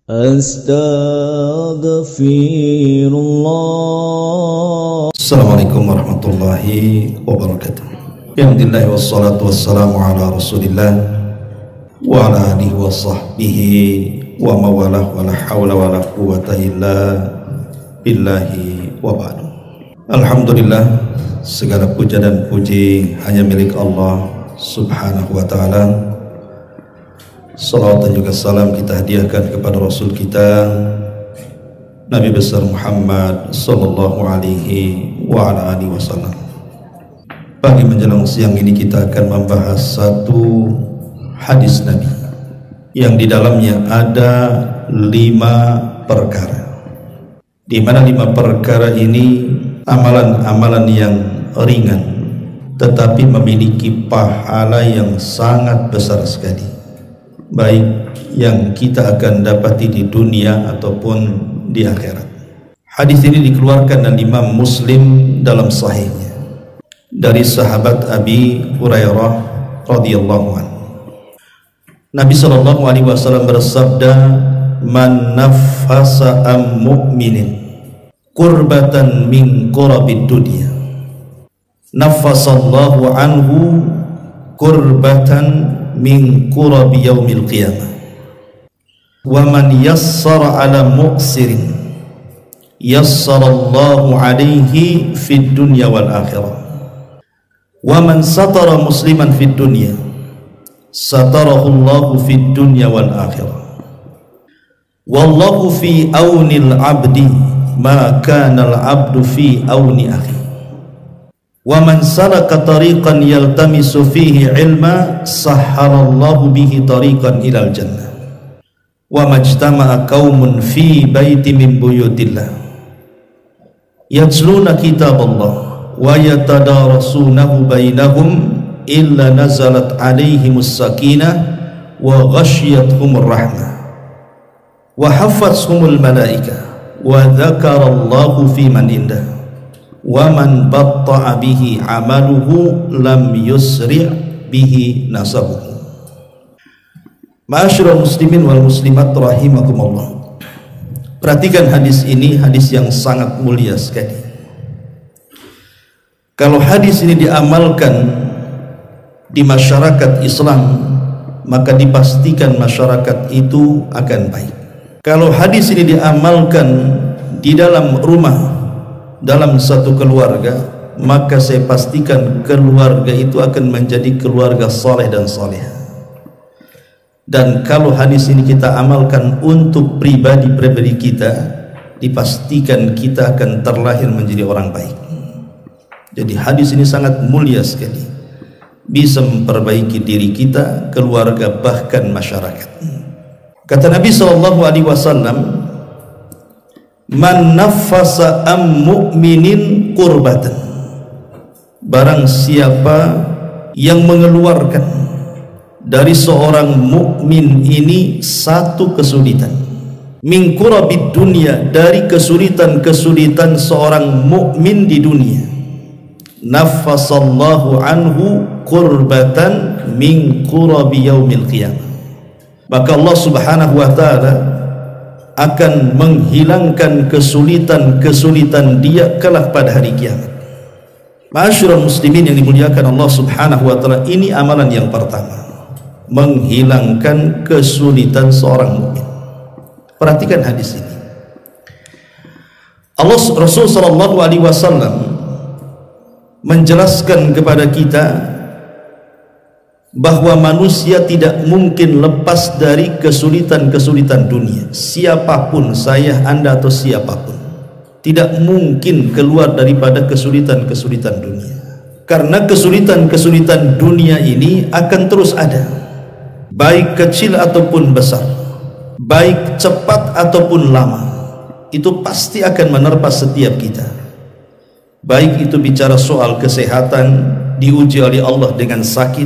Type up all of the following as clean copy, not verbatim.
Astaghfirullah. Assalamualaikum warahmatullahi wabarakatuh. Alhamdulillah wassalatu wassalamu ala Rasulillah wa ala alihi wa sahbihi wa mawalah wa la hawla wa la quwwata illa billahi wa ba'du. Alhamdulillah, segala puja dan puji hanya milik Allah Subhanahu wa ta'ala. Salawat dan juga salam kita hadiahkan kepada Rasul kita Nabi besar Muhammad sallallahu alaihi wa ala alihi wasallam. Pagi menjelang siang ini kita akan membahas satu hadis Nabi yang di dalamnya ada 5 perkara, di mana 5 perkara ini amalan-amalan yang ringan tetapi memiliki pahala yang sangat besar sekali, baik yang kita akan dapati di dunia ataupun di akhirat. Hadis ini dikeluarkan oleh Imam Muslim dalam sahihnya dari sahabat Abi Hurairah radhiyallahu anhu. Nabi sallallahu alaihi wasallam bersabda, "Man naffasa am mu'minin qurbatan min qurabid dunya, naffasallahu anhu qurbatan min qurabi yaumil qiyamah. Wa man yassara ala mu'sirin yassarallahu alaihi fid dunya wal akhirah. Wa man satara musliman fid dunya satarahu Allahu fid dunya wal akhirah. Wallahu fi aunil abdi ma kana al abdu fi auni akhi. Wa man salaka tariqan yaltamisu fihi ilma sahhalallahu bihi tariqan ilal jannah. Wa majtama'a qaumun fi baiti min buyutillah yatluna kitaballah wa yatadarasunahu bainahum illa nazalat alaihimus sakinah wa ghashiyatuhumur rahmah wa hafathumul malaikah wa dzakarallahu fi man indah wa man batta'a bihi amaluhu lam yusri' bihi nasabuhu. Ma'asyiral muslimin wal muslimat rahimakumullah. Perhatikan hadis ini, hadis yang sangat mulia sekali. Kalau hadis ini diamalkan di masyarakat Islam, maka dipastikan masyarakat itu akan baik. Kalau hadis ini diamalkan di dalam rumah, dalam satu keluarga, maka saya pastikan keluarga itu akan menjadi keluarga saleh dan salehah. Dan kalau hadis ini kita amalkan untuk pribadi-pribadi kita, dipastikan kita akan terlahir menjadi orang baik. Jadi hadis ini sangat mulia sekali, bisa memperbaiki diri kita, keluarga, bahkan masyarakat. Kata Nabi SAW, "Man naffasa am mu'minin qurbatan." Barang siapa yang mengeluarkan dari seorang mukmin ini satu kesulitan, min qurabid dunya, dari kesulitan-kesulitan seorang mukmin di dunia, naffasallahu anhu qurbatan min qurabi yaumil qiyamah, maka Allah Subhanahu wa ta'ala akan menghilangkan kesulitan-kesulitan dia kelak pada hari kiamat. Ma'asyiral muslimin yang dimuliakan Allah Subhanahu wa ta'ala, ini amalan yang pertama, menghilangkan kesulitan seorang mukmin. Perhatikan hadis ini. Rasul sallallahu alaihi wasallam menjelaskan kepada kita bahwa manusia tidak mungkin lepas dari kesulitan-kesulitan dunia. Siapapun, saya, Anda atau siapapun, tidak mungkin keluar daripada kesulitan-kesulitan dunia. Karena kesulitan-kesulitan dunia ini akan terus ada, baik kecil ataupun besar, baik cepat ataupun lama, itu pasti akan menerpa setiap kita. Baik itu bicara soal kesehatan, diuji oleh Allah dengan sakit,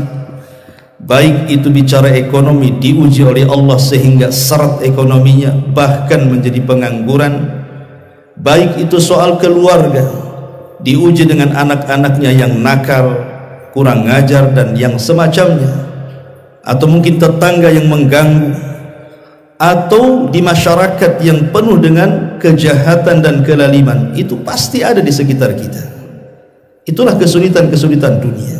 baik itu bicara ekonomi, diuji oleh Allah sehingga syarat ekonominya bahkan menjadi pengangguran, baik itu soal keluarga, diuji dengan anak-anaknya yang nakal, kurang ngajar dan yang semacamnya, atau mungkin tetangga yang mengganggu, atau di masyarakat yang penuh dengan kejahatan dan kelaliman, itu pasti ada di sekitar kita. Itulah kesulitan-kesulitan dunia.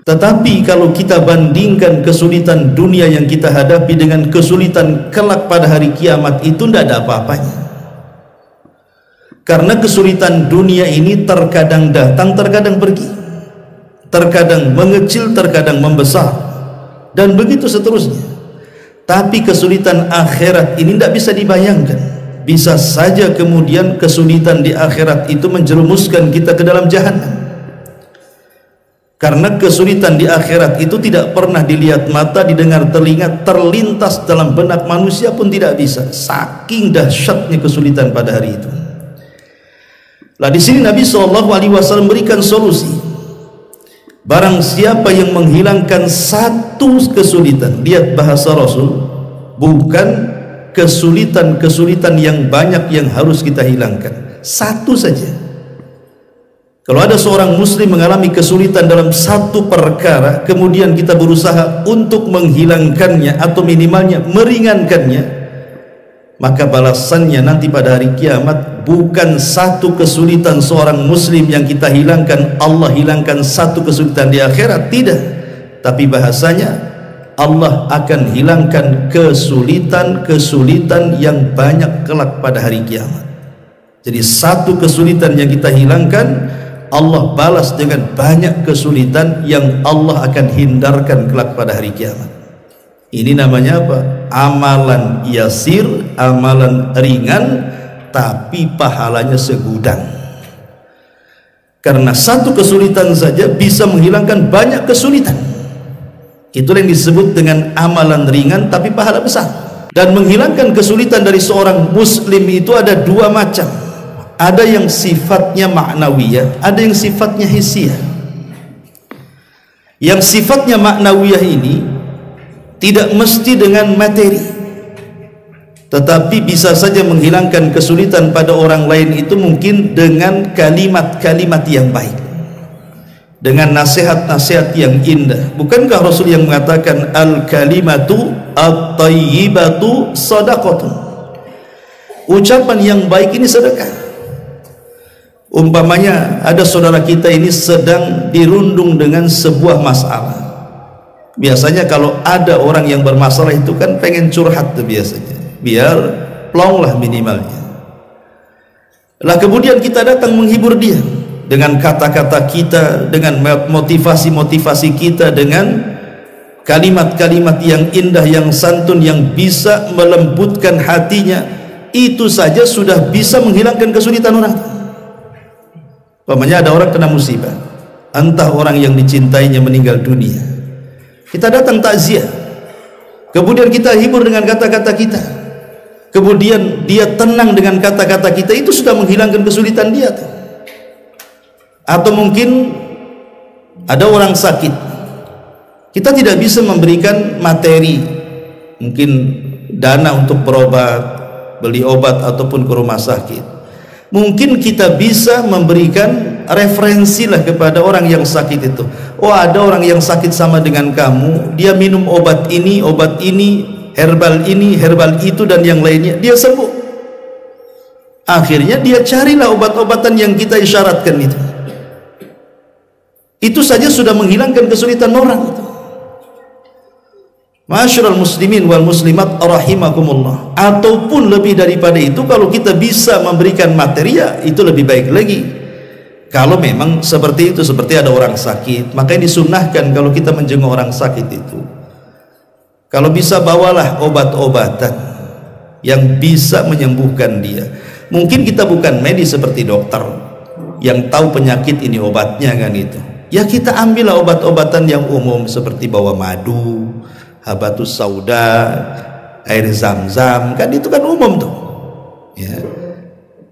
Tetapi kalau kita bandingkan kesulitan dunia yang kita hadapi dengan kesulitan kelak pada hari kiamat, itu tidak ada apa-apanya. Karena kesulitan dunia ini terkadang datang, terkadang pergi, terkadang mengecil, terkadang membesar, dan begitu seterusnya. Tapi kesulitan akhirat ini tidak bisa dibayangkan. Bisa saja kemudian kesulitan di akhirat itu menjerumuskan kita ke dalam jahanam. Karena kesulitan di akhirat itu tidak pernah dilihat mata, didengar telinga, terlintas dalam benak manusia pun tidak bisa. Saking dahsyatnya kesulitan pada hari itu. Lah di sini Nabi SAW berikan solusi. Barang siapa yang menghilangkan satu kesulitan, lihat bahasa Rasul, bukan kesulitan-kesulitan yang banyak yang harus kita hilangkan, satu saja. Kalau ada seorang muslim mengalami kesulitan dalam satu perkara, kemudian kita berusaha untuk menghilangkannya atau minimalnya meringankannya, maka balasannya nanti pada hari kiamat bukan satu kesulitan seorang muslim yang kita hilangkan, Allah hilangkan satu kesulitan di akhirat, tidak. Tapi bahasanya Allah akan hilangkan kesulitan-kesulitan yang banyak kelak pada hari kiamat. Jadi satu kesulitan yang kita hilangkan, Allah balas dengan banyak kesulitan yang Allah akan hindarkan kelak pada hari kiamat. Ini namanya apa? Amalan yasir, amalan ringan, tapi pahalanya segudang. Karena satu kesulitan saja bisa menghilangkan banyak kesulitan. Itulah yang disebut dengan amalan ringan tapi pahala besar. Dan menghilangkan kesulitan dari seorang muslim itu ada dua macam. Ada yang sifatnya ma'nawiyah, ada yang sifatnya hissiyah. Yang sifatnya ma'nawiyah ini tidak mesti dengan materi, tetapi bisa saja menghilangkan kesulitan pada orang lain itu mungkin dengan kalimat-kalimat yang baik, dengan nasihat-nasihat yang indah. Bukankah Rasul yang mengatakan al-kalimatu at-tayyibatu sadaqatun, ucapan yang baik ini sedekah. Umpamanya ada saudara kita ini sedang dirundung dengan sebuah masalah. Biasanya kalau ada orang yang bermasalah itu kan pengen curhat tuh biasanya, biar plong lah minimalnya. Lah kemudian kita datang menghibur dia dengan kata-kata kita, dengan motivasi-motivasi kita, dengan kalimat-kalimat yang indah, yang santun, yang bisa melembutkan hatinya. Itu saja sudah bisa menghilangkan kesulitan orang. Umpamanya ada orang kena musibah, entah orang yang dicintainya meninggal dunia, kita datang takziah, kemudian kita hibur dengan kata-kata kita, kemudian dia tenang dengan kata-kata kita, itu sudah menghilangkan kesulitan dia tuh. Atau mungkin ada orang sakit, kita tidak bisa memberikan materi, mungkin dana untuk berobat, beli obat ataupun ke rumah sakit. Mungkin kita bisa memberikan referensi lah kepada orang yang sakit itu. Oh, ada orang yang sakit sama dengan kamu, dia minum obat ini, herbal ini, herbal itu, dan yang lainnya, dia sembuh. Akhirnya dia carilah obat-obatan yang kita isyaratkan itu. Itu saja sudah menghilangkan kesulitan orang itu. Ma'asyiral muslimin wal muslimat rahimakumullah. Ataupun lebih daripada itu, kalau kita bisa memberikan materi, ya itu lebih baik lagi. Kalau memang seperti itu, seperti ada orang sakit, makanya disunahkan kalau kita menjenguk orang sakit itu, kalau bisa bawalah obat-obatan yang bisa menyembuhkan dia. Mungkin kita bukan medis seperti dokter yang tahu penyakit ini obatnya kan itu. Ya kita ambillah obat-obatan yang umum seperti bawa madu, habatus sauda, air zam-zam, kan itu kan umum tuh ya.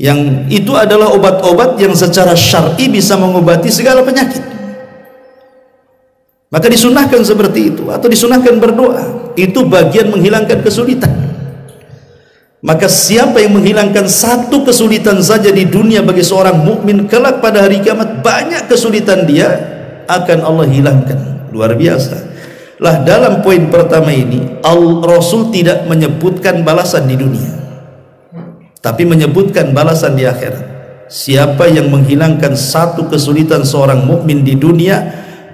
Yang itu adalah obat-obat yang secara syar'i bisa mengobati segala penyakit. Maka disunahkan seperti itu, atau disunahkan berdoa. Itu bagian menghilangkan kesulitan. Maka siapa yang menghilangkan satu kesulitan saja di dunia bagi seorang mukmin, kelak pada hari kiamat banyak kesulitan dia akan Allah hilangkan. Luar biasa. Lah dalam poin pertama ini Rasul tidak menyebutkan balasan di dunia, tapi menyebutkan balasan di akhirat. Siapa yang menghilangkan satu kesulitan seorang mukmin di dunia,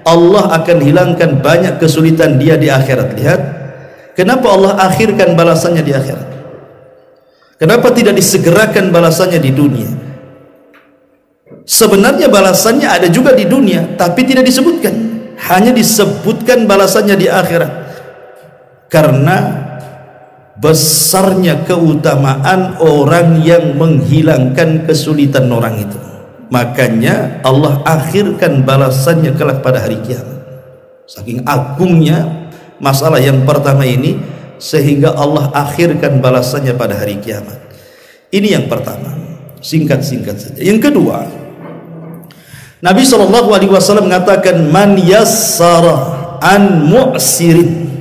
Allah akan hilangkan banyak kesulitan dia di akhirat. Lihat, kenapa Allah akhirkan balasannya di akhirat? Kenapa tidak disegerakan balasannya di dunia? Sebenarnya balasannya ada juga di dunia, tapi tidak disebutkan. Hanya disebutkan balasannya di akhirat, karena besarnya keutamaan orang yang menghilangkan kesulitan orang itu. Makanya Allah akhirkan balasannya kelak pada hari kiamat. Saking agungnya masalah yang pertama ini, sehingga Allah akhirkan balasannya pada hari kiamat. Ini yang pertama, singkat-singkat saja. Yang kedua, Nabi SAW mengatakan, man yassara an mu'sirin,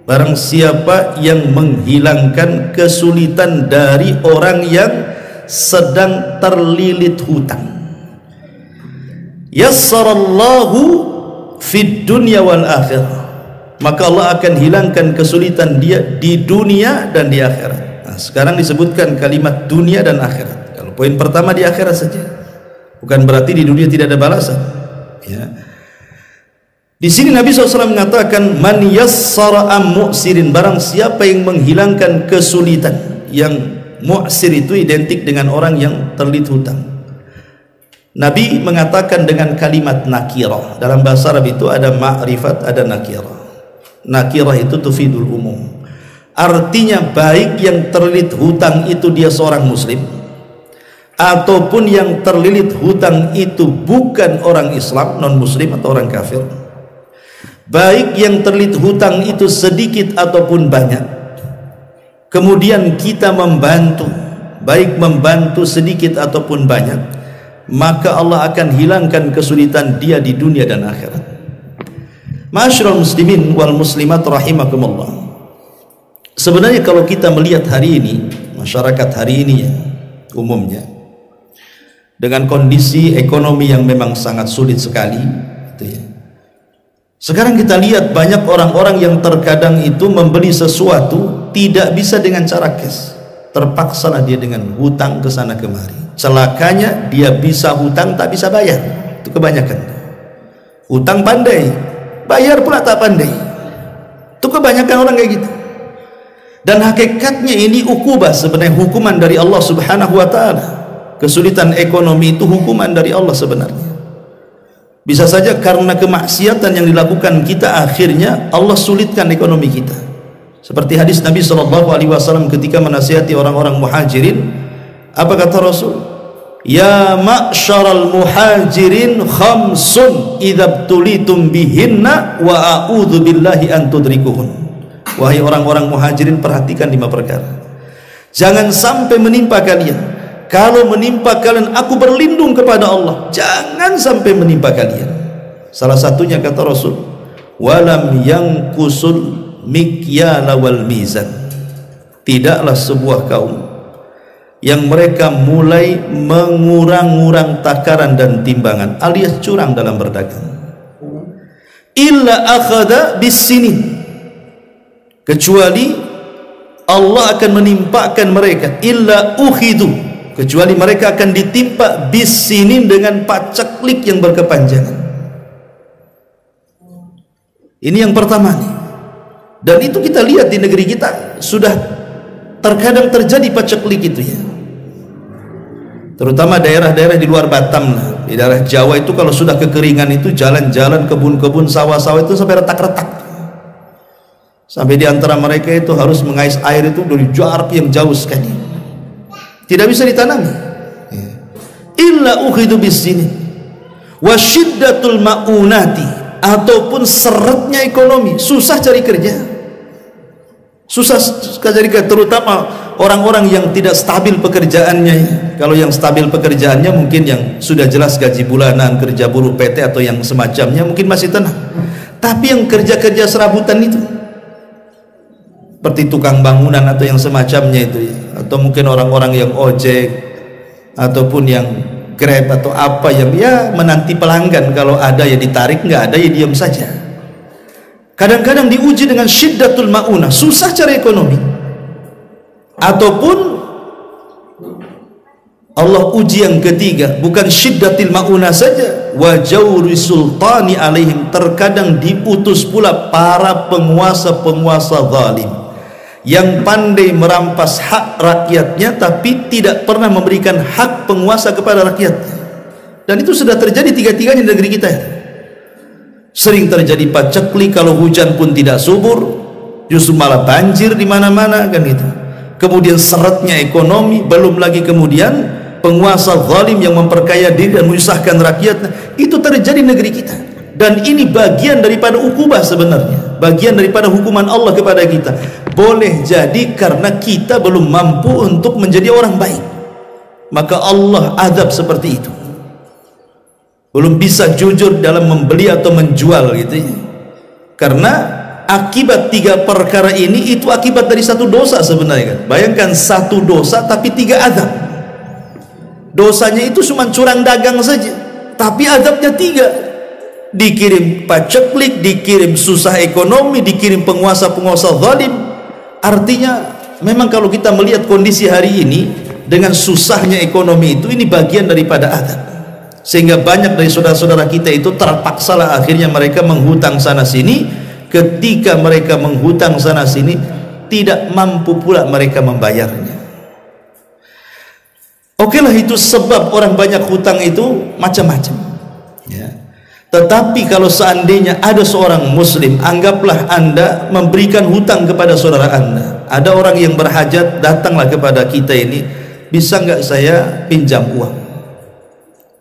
barang siapa yang menghilangkan kesulitan dari orang yang sedang terlilit hutang, yassarallahu fid dunya wal akhirah, maka Allah akan hilangkan kesulitan dia di dunia dan di akhirat. Nah, sekarang disebutkan kalimat dunia dan akhirat. Kalau poin pertama di akhirat saja, bukan berarti di dunia tidak ada balasan, ya. Di sini Nabi SAW mengatakan, man yassara am mu'sirin, barang siapa yang menghilangkan kesulitan. Yang mu'sir itu identik dengan orang yang terlilit hutang. Nabi mengatakan dengan kalimat nakirah. Dalam bahasa Arab itu ada ma'rifat, ada nakirah. Nakirah itu tufidul umum, artinya baik yang terlilit hutang itu dia seorang muslim, ataupun yang terlilit hutang itu bukan orang Islam, non muslim atau orang kafir, baik yang terlilit hutang itu sedikit ataupun banyak, kemudian kita membantu, baik membantu sedikit ataupun banyak, maka Allah akan hilangkan kesulitan dia di dunia dan akhirat. Ma'asyiral muslimin wal muslimat rahimakumullah. Sebenarnya kalau kita melihat hari ini, masyarakat hari ini ya, umumnya dengan kondisi ekonomi yang memang sangat sulit sekali, gitu ya. Sekarang kita lihat banyak orang-orang yang terkadang itu membeli sesuatu tidak bisa dengan cara cash, terpaksalah dia dengan hutang ke sana kemari. Celakanya dia bisa hutang tak bisa bayar. Itu kebanyakan. Hutang pandai, bayar pula tak pandai. Itu kebanyakan orang kayak gitu. Dan hakikatnya ini ukubah, sebenarnya hukuman dari Allah Subhanahu wa taala. Kesulitan ekonomi itu hukuman dari Allah sebenarnya. Bisa saja karena kemaksiatan yang dilakukan kita, akhirnya Allah sulitkan ekonomi kita. Seperti hadis Nabi SAW ketika menasihati orang-orang muhajirin, apa kata Rasul? Ya ma'syaral muhajirin khamsun idzabtulitum bihinna wa a'udzu billahi an tudrikuhun. Wahai orang-orang muhajirin, perhatikan 5 perkara. Jangan sampai menimpa kalian. Kalau menimpa kalian, aku berlindung kepada Allah. Jangan sampai menimpa kalian. Salah satunya kata Rasul, walam yanqusul mikyala wal mizan. Tidaklah sebuah kaum yang mereka mulai mengurang-urang takaran dan timbangan, alias curang dalam berdagang, illa akhadha bisinin, kecuali Allah akan menimpakan mereka, illa ukhidu, kecuali mereka akan ditimpa bisinin dengan paceklik yang berkepanjangan. Ini yang pertama nih. Dan itu kita lihat di negeri kita sudah terkadang terjadi paceklik itu ya. Terutama daerah-daerah di luar Batam, di daerah Jawa itu kalau sudah kekeringan itu jalan-jalan, kebun-kebun, sawah-sawah itu sampai retak-retak. Sampai di antara mereka itu harus mengais air itu dari jarak yang jauh sekali. Tidak bisa ditanami. Illa ukhidu bisini wa syiddatul maunati, ataupun seretnya ekonomi, susah cari kerja. Susah cari kerja, terutama orang-orang yang tidak stabil pekerjaannya. Kalau yang stabil pekerjaannya mungkin yang sudah jelas gaji bulanan, kerja buruh PT atau yang semacamnya mungkin masih tenang. Tapi yang kerja-kerja serabutan itu, seperti tukang bangunan atau yang semacamnya itu ya, atau mungkin orang-orang yang ojek ataupun yang Grab atau apa yang ya menanti pelanggan, kalau ada ya ditarik, nggak ada ya diam saja. Kadang-kadang diuji dengan syiddatul ma'unah, susah cara ekonomi. Ataupun Allah uji yang ketiga, bukan syiddatil ma'unah saja, wa jawri sultani alaihim, terkadang diutus pula para penguasa-penguasa zalim yang pandai merampas hak rakyatnya tapi tidak pernah memberikan hak penguasa kepada rakyatnya. Dan itu sudah terjadi tiga-tiganya di negeri kita. Sering terjadi paceklik, kalau hujan pun tidak subur, justru malah banjir di mana-mana kan gitu. Kemudian seretnya ekonomi, belum lagi kemudian penguasa zalim yang memperkaya diri dan menyusahkan rakyatnya. Itu terjadi di negeri kita. Dan ini bagian daripada ukubah sebenarnya, bagian daripada hukuman Allah kepada kita. Boleh jadi karena kita belum mampu untuk menjadi orang baik, maka Allah azab seperti itu. Belum bisa jujur dalam membeli atau menjual gitu ya. Karena akibat tiga perkara ini itu akibat dari satu dosa sebenarnya kan. Bayangkan satu dosa tapi tiga azab. Dosanya itu cuma curang dagang saja, tapi azabnya tiga. Dikirim paceklik, dikirim susah ekonomi, dikirim penguasa-penguasa zalim. Artinya memang kalau kita melihat kondisi hari ini dengan susahnya ekonomi itu, ini bagian daripada azab. Sehingga banyak dari saudara-saudara kita itu terpaksalah akhirnya mereka menghutang sana sini. Ketika mereka menghutang sana sini, tidak mampu pula mereka membayarnya. Oke lah, itu sebab orang banyak hutang itu macam-macam ya. Tetapi kalau seandainya ada seorang muslim, anggaplah Anda memberikan hutang kepada saudara Anda. Ada orang yang berhajat, datanglah kepada kita ini, bisa nggak saya pinjam uang?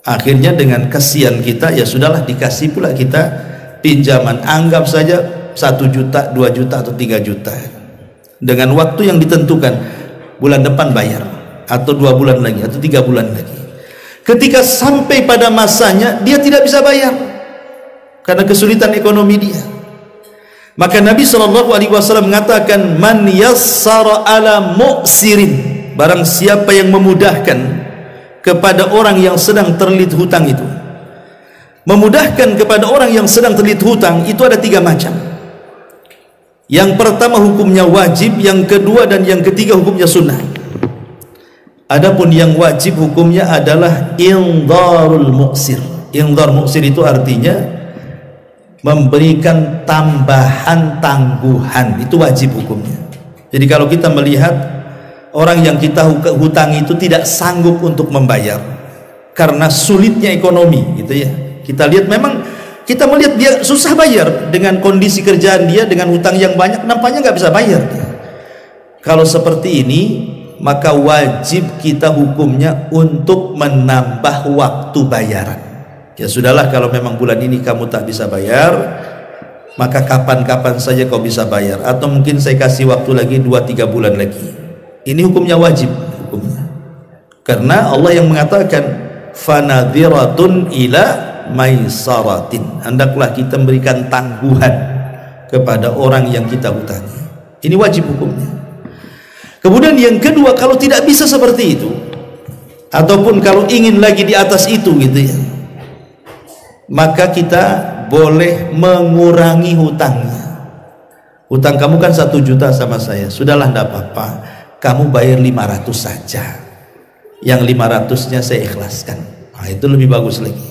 Akhirnya dengan kasihan kita, ya sudahlah dikasih pula kita pinjaman. Anggap saja 1 juta, 2 juta atau 3 juta. Dengan waktu yang ditentukan, bulan depan bayar, atau 2 bulan lagi, atau 3 bulan lagi. Ketika sampai pada masanya, dia tidak bisa bayar karena kesulitan ekonomi dia. Maka Nabi SAW mengatakan, man yassara ala mu'sirin, barang siapa yang memudahkan kepada orang yang sedang terlilit hutang itu. Memudahkan kepada orang yang sedang terlilit hutang itu ada 3 macam. Yang pertama hukumnya wajib, yang kedua dan yang ketiga hukumnya sunnah. Adapun yang wajib hukumnya adalah indharul muqsir. Indhar muqsir itu artinya memberikan tambahan tangguhan, itu wajib hukumnya. Jadi kalau kita melihat orang yang kita hutang itu tidak sanggup untuk membayar karena sulitnya ekonomi gitu ya, kita lihat memang, kita melihat dia susah bayar dengan kondisi kerjaan dia, dengan hutang yang banyak, nampaknya nggak bisa bayar dia. Kalau seperti ini, maka wajib kita hukumnya untuk menambah waktu bayaran. Ya sudahlah, kalau memang bulan ini kamu tak bisa bayar, maka kapan-kapan saja kau bisa bayar, atau mungkin saya kasih waktu lagi 2-3 bulan lagi. Ini hukumnya wajib hukumnya. Karena Allah yang mengatakan fanadhiratun ila maisaratin, hendaklah kita memberikan tangguhan kepada orang yang kita hutangi. Ini wajib hukumnya. Kemudian yang kedua, kalau tidak bisa seperti itu, ataupun kalau ingin lagi di atas itu gitu ya, maka kita boleh mengurangi hutangnya. Hutang kamu kan 1 juta sama saya, sudahlah tidak apa-apa, kamu bayar 500 saja, yang 500-nya saya ikhlaskan. Nah, itu lebih bagus lagi.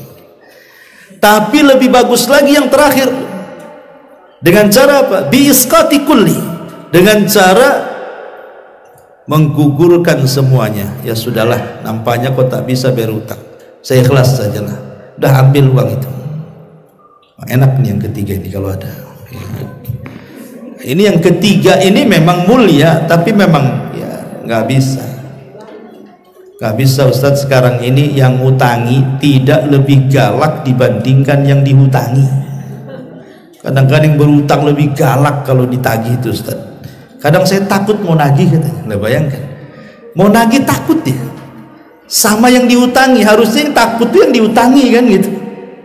Tapi lebih bagus lagi yang terakhir, dengan cara apa? Biisqati kulli, dengan cara menggugurkan semuanya. Ya sudahlah, nampaknya kok tak bisa bayar hutang, saya ikhlas sajalah, udah ambil uang itu. Enak nih yang ketiga ini kalau ada. Ini yang ketiga ini memang mulia, tapi memang nggak bisa Ustadz. Sekarang ini yang ngutangi tidak lebih galak dibandingkan yang dihutangi. Kadang-kadang yang berutang lebih galak kalau ditagih itu Ustadz. Kadang saya takut mau nagih katanya. Nah, bayangkan, mau nagih takut dia, sama yang dihutangi. Harusnya yang takut tuh yang dihutangi kan gitu.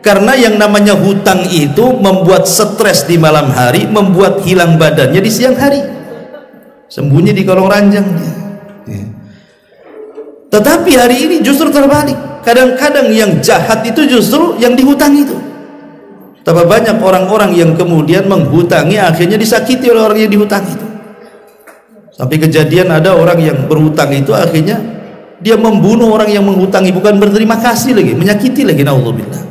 Karena yang namanya hutang itu membuat stres di malam hari, membuat hilang badannya di siang hari, sembunyi di kolong ranjang dia. Tetapi hari ini justru terbalik. Kadang-kadang yang jahat itu justru yang dihutang itu. Betapa banyak orang-orang yang kemudian menghutangi akhirnya disakiti oleh orang yang dihutangi itu. Sampai kejadian ada orang yang berhutang itu akhirnya dia membunuh orang yang menghutangi, bukan berterima kasih lagi, menyakiti lagi, naudzubillah.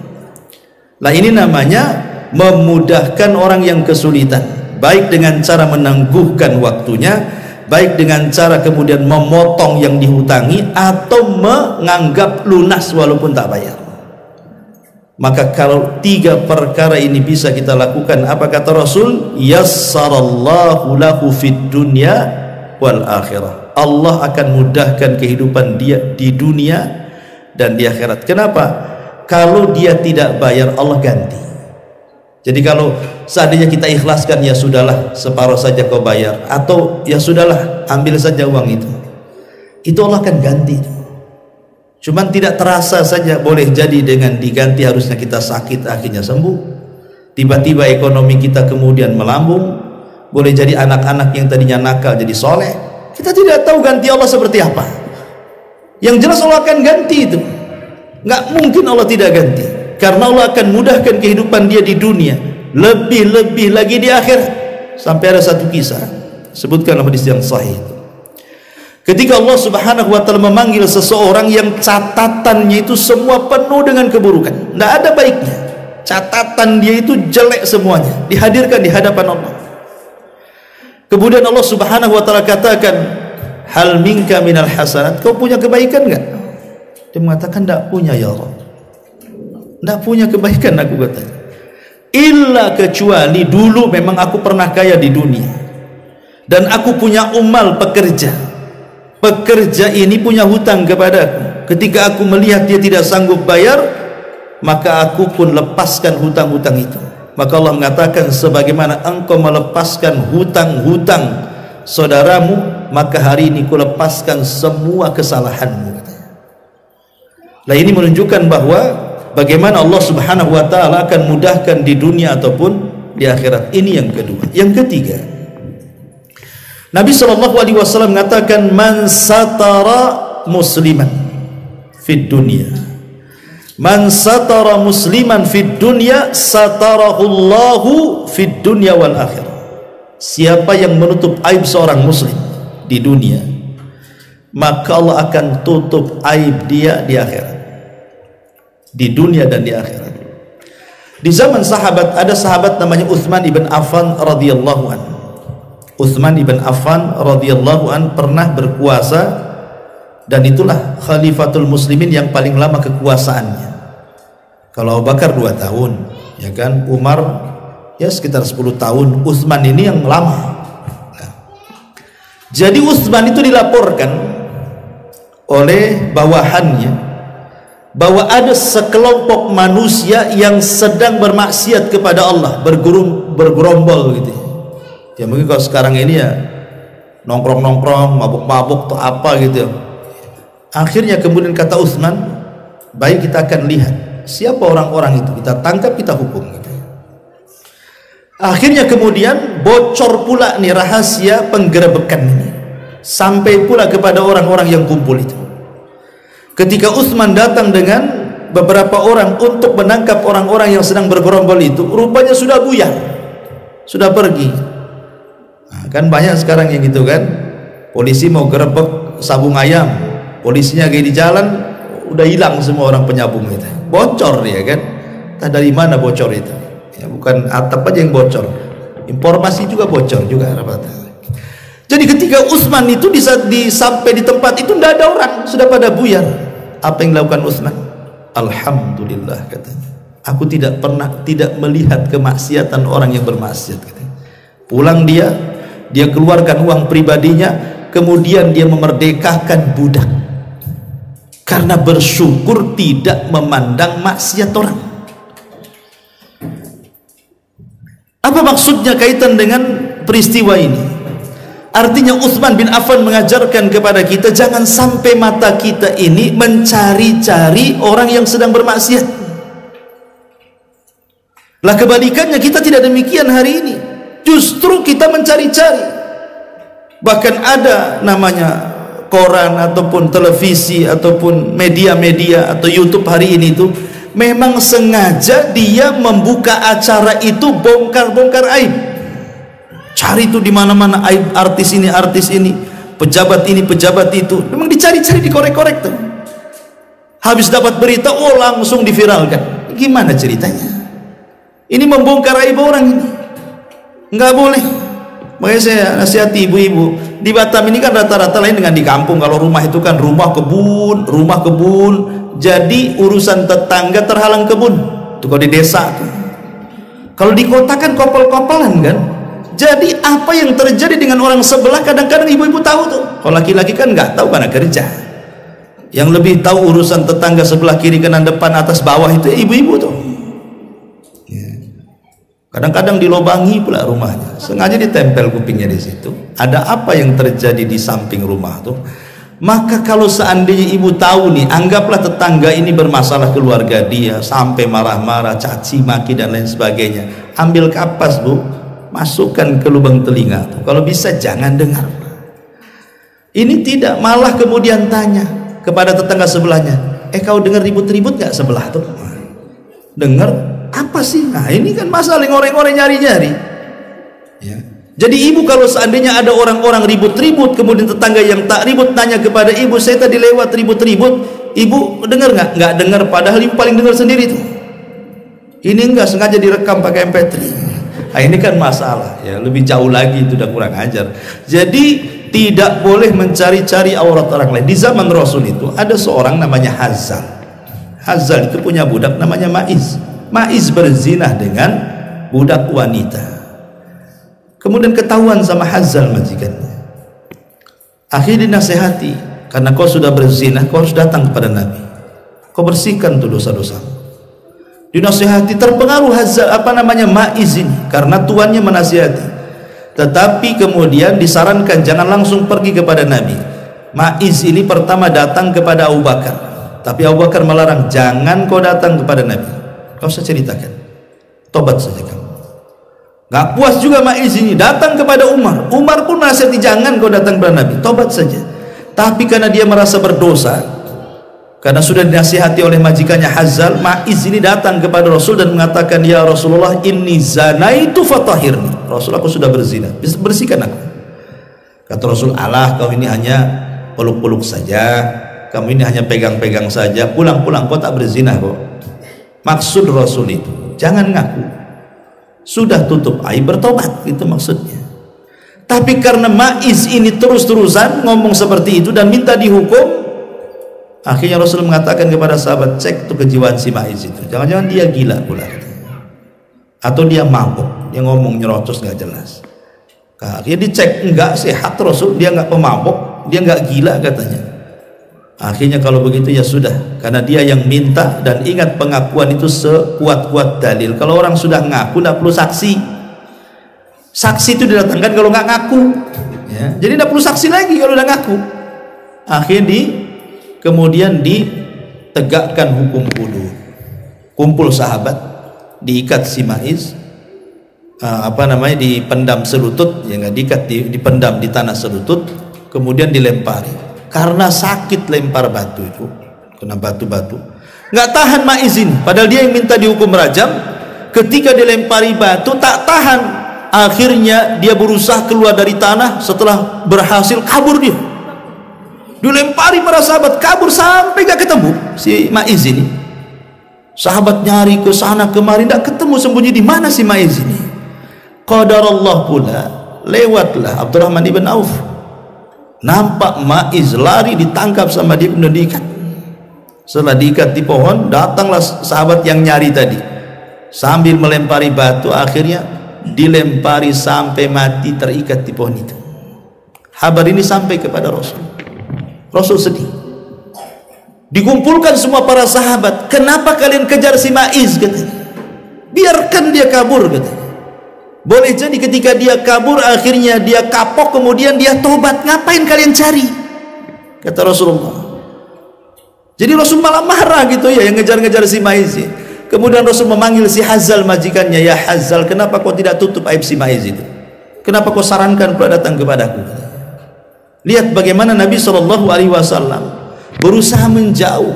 Nah, ini namanya memudahkan orang yang kesulitan, baik dengan cara menangguhkan waktunya, baik dengan cara kemudian memotong yang dihutangi, atau menganggap lunas walaupun tak bayar. Maka kalau 3 perkara ini bisa kita lakukan, apa kata Rasul? Yassarallahu lahu fid dunya wal akhirah. Allah akan mudahkan kehidupan dia di dunia dan di akhirat. Kenapa? Kalau dia tidak bayar, Allah ganti. Jadi kalau seandainya kita ikhlaskan, ya sudahlah, separuh saja kau bayar, atau ya sudahlah, ambil saja uang itu Allah akan ganti. Cuman tidak terasa saja, boleh jadi dengan diganti harusnya kita sakit akhirnya sembuh, tiba-tiba ekonomi kita kemudian melambung, boleh jadi anak-anak yang tadinya nakal jadi soleh. Kita tidak tahu ganti Allah seperti apa. Yang jelas Allah akan ganti itu, nggak mungkin Allah tidak ganti, karena Allah akan mudahkan kehidupan dia di dunia, lebih-lebih lagi di akhirat. Sampai ada satu kisah, sebutkan hadis yang sahih, ketika Allah Subhanahu wa ta'ala memanggil seseorang yang catatannya itu semua penuh dengan keburukan, tidak ada baiknya, catatan dia itu jelek semuanya, dihadirkan di hadapan Allah. Kemudian Allah Subhanahu wa ta'ala katakan, hal minka minal hasanat, kau punya kebaikan enggak? Dia mengatakan, tidak punya ya Allah, tidak punya kebaikan aku, katanya. Illa, kecuali dulu memang aku pernah kaya di dunia dan aku punya umal pekerja ini punya hutang kepadaku. Ketika aku melihat dia tidak sanggup bayar, maka aku pun lepaskan hutang-hutang itu. Maka Allah mengatakan, sebagaimana engkau melepaskan hutang-hutang saudaramu, maka hari ini ku lepaskan semua kesalahanmu, katanya. Nah, ini menunjukkan bahwa bagaimana Allah Subhanahu wa ta'ala akan mudahkan di dunia ataupun di akhirat. Ini yang kedua. Yang ketiga, Nabi SAW mengatakan, man satara musliman fid dunya, man satara musliman fid dunya satarahullahu fid dunya wal akhirah. Siapa yang menutup aib seorang muslim di dunia, maka Allah akan tutup aib dia di akhirat, di dunia dan di akhirat. Di zaman sahabat, ada sahabat namanya Utsman ibn Affan radhiyallahu anhu. Utsman ibn Affan radhiyallahu an pernah berkuasa, dan itulah khalifatul muslimin yang paling lama kekuasaannya. Kalau Abu Bakar 2 tahun, ya kan, Umar ya sekitar 10 tahun, Utsman ini yang lama. Nah, jadi Utsman itu dilaporkan oleh bawahannya bahwa ada sekelompok manusia yang sedang bermaksiat kepada Allah, bergerombol gitu. Ya mungkin kalau sekarang ini ya nongkrong-nongkrong, mabuk-mabuk atau apa gitu. Akhirnya kemudian kata Utsman, baik, kita akan lihat siapa orang-orang itu, kita tangkap, kita hukum gitu. Akhirnya kemudian bocor pula nih rahasia penggerebekan ini, sampai pula kepada orang-orang yang kumpul itu. Ketika Utsman datang dengan beberapa orang untuk menangkap orang-orang yang sedang bergerombol itu, rupanya sudah buyar, sudah pergi. Nah, kan banyak sekarang yang gitu kan, polisi mau gerebek sabung ayam, polisinya kayak di jalan udah hilang semua orang penyabung itu, bocor dia kan. Entah dari mana bocor itu ya, bukan atap aja yang bocor, informasi juga bocor juga rapatnya. Jadi ketika Utsman itu sampai di tempat itu tidak ada orang, sudah pada buyar. Apa yang dilakukan Utsman? Alhamdulillah, katanya, aku tidak pernah tidak melihat kemaksiatan orang yang bermaksiat, katanya. Pulang dia keluarkan uang pribadinya, kemudian dia memerdekakan budak karena bersyukur tidak memandang maksiat orang. Apa maksudnya kaitan dengan peristiwa ini? Artinya Utsman bin Affan mengajarkan kepada kita, jangan sampai mata kita ini mencari-cari orang yang sedang bermaksiat. Lah kebalikannya, kita tidak demikian hari ini. Justru kita mencari-cari. Bahkan ada namanya koran ataupun televisi ataupun media-media atau YouTube hari ini itu Memang sengaja dia membuka acara itu bongkar-bongkar aib. Cari itu di mana-mana aib artis ini, pejabat ini, pejabat itu. Memang dicari-cari, dikorek-korek tuh. Habis dapat berita, oh langsung diviralkan. Gimana ceritanya? Ini membongkar aib orang ini. Nggak boleh. Makanya saya nasihati ibu-ibu, di Batam ini kan rata-rata lain dengan di kampung. Kalau rumah itu kan rumah kebun, jadi urusan tetangga terhalang kebun. Itu kalau di desa tuh. Kalau di kota kan kopel-kopelan kan. Jadi apa yang terjadi dengan orang sebelah kadang-kadang ibu-ibu tahu tuh. Kalau laki-laki kan nggak tahu karena kerja. Yang lebih tahu urusan tetangga sebelah kiri, kanan, depan, atas, bawah itu ibu-ibu tuh. Kadang-kadang dilobangi pula rumahnya, sengaja ditempel kupingnya di situ. Ada apa yang terjadi di samping rumah tuh? Maka kalau seandainya ibu tahu nih, anggaplah tetangga ini bermasalah keluarga dia, sampai marah-marah, caci maki dan lain sebagainya. Ambil kapas bu, masukkan ke lubang telinga tuh. Kalau bisa jangan dengar. Ini tidak, malah kemudian tanya kepada tetangga sebelahnya, kau dengar ribut-ribut gak sebelah tuh? Dengar. Apa sih? Nah ini kan masalah ngoreng-ngoreng, nyari-nyari ya. Jadi ibu kalau seandainya ada orang-orang ribut-ribut, kemudian tetangga yang tak ribut tanya kepada ibu, saya tadi lewat ribut-ribut, ibu dengar nggak? Nggak dengar, padahal ibu paling dengar sendiri tuh. Ini enggak sengaja direkam pakai MP3. Nah ini kan masalah ya, lebih jauh lagi, itu udah kurang ajar. Jadi tidak boleh mencari-cari aurat orang lain. Di zaman Rasul itu ada seorang namanya Hazal. Hazal itu punya budak namanya Ma'iz. Ma'iz berzinah dengan budak wanita. Kemudian ketahuan sama Hazal majikannya. Akhirnya dinasehati, karena kau sudah berzinah, kau harus datang kepada Nabi. Kau bersihkan tuh dosa-dosa. Dinasehati, terpengaruh Hazal, Ma'iz ini, karena tuannya menasihati. Tetapi kemudian disarankan jangan langsung pergi kepada Nabi. Ma'iz ini pertama datang kepada Abu Bakar, tapi Abu Bakar melarang, jangan kau datang kepada Nabi. Kau usah ceritakan, tobat saja kamu. Gak puas juga Ma'iz ini, datang kepada Umar. Umar pun nasihati, jangan kau datang kepada Nabi, tobat saja. Tapi karena dia merasa berdosa, karena sudah dinasihati oleh majikannya Hazal, Ma'iz ini datang kepada Rasul dan mengatakan, ya Rasulullah, inni zanaitu fatahirni. Rasul, aku sudah berzina, bersihkan aku. Kata Rasul, alah kau ini hanya peluk-peluk saja, kamu ini hanya pegang-pegang saja, pulang-pulang, kau tak berzina kok. Maksud Rasul itu jangan ngaku, sudah tutup aib, bertobat, itu maksudnya. Tapi karena Ma'iz ini terus-terusan ngomong seperti itu dan minta dihukum, akhirnya Rasul mengatakan kepada sahabat, cek tuh kejiwaan si Ma'iz itu, jangan-jangan dia gila pula, atau dia mabuk, dia ngomong nyerocos gak jelas. Akhirnya dicek, enggak, sehat Rasul, dia enggak pemabuk, dia enggak gila katanya. Akhirnya kalau begitu ya sudah, karena dia yang minta, dan ingat pengakuan itu sekuat-kuat dalil. Kalau orang sudah ngaku tidak perlu saksi. Saksi itu didatangkan kalau nggak ngaku ya. Jadi tidak perlu saksi lagi kalau udah ngaku. Akhirnya kemudian ditegakkan hukum kudu. Kumpul sahabat, diikat si Ma'iz, dipendam selutut, ya nggak diikat, dipendam di tanah selutut, kemudian dilempari. Karena sakit lempar batu itu, kena batu-batu, nggak tahan Ma'iz ini, padahal dia yang minta dihukum rajam. Ketika dilempari batu tak tahan, akhirnya dia berusaha keluar dari tanah. Setelah berhasil kabur, dia dilempari para sahabat, kabur sampai gak ketemu si Ma'iz ini. Sahabat nyari ke sana kemari, tidak ketemu, sembunyi di mana si Ma'iz ini. Qadarullah pula lewatlah Abdurrahman ibn Auf, nampak Ma'iz lari, ditangkap sama dia, kemudian diikat. Setelah diikat di pohon, datanglah sahabat yang nyari tadi sambil melempari batu, akhirnya dilempari sampai mati, terikat di pohon itu. Kabar ini sampai kepada Rasul. Rasul sedih. Dikumpulkan semua para sahabat, kenapa kalian kejar si Ma'iz, katanya. Biarkan dia kabur, katanya. Boleh jadi ketika dia kabur, akhirnya dia kapok, kemudian dia tobat, ngapain kalian cari, kata Rasulullah. Jadi Rasul malah marah gitu ya, yang ngejar-ngejar si Ma'iz. Kemudian Rasul memanggil si Hazal majikannya, ya Hazal, kenapa kau tidak tutup aib si Ma'iz itu? Kenapa kau sarankan pula datang kepadaku? Lihat bagaimana Nabi SAW berusaha menjauh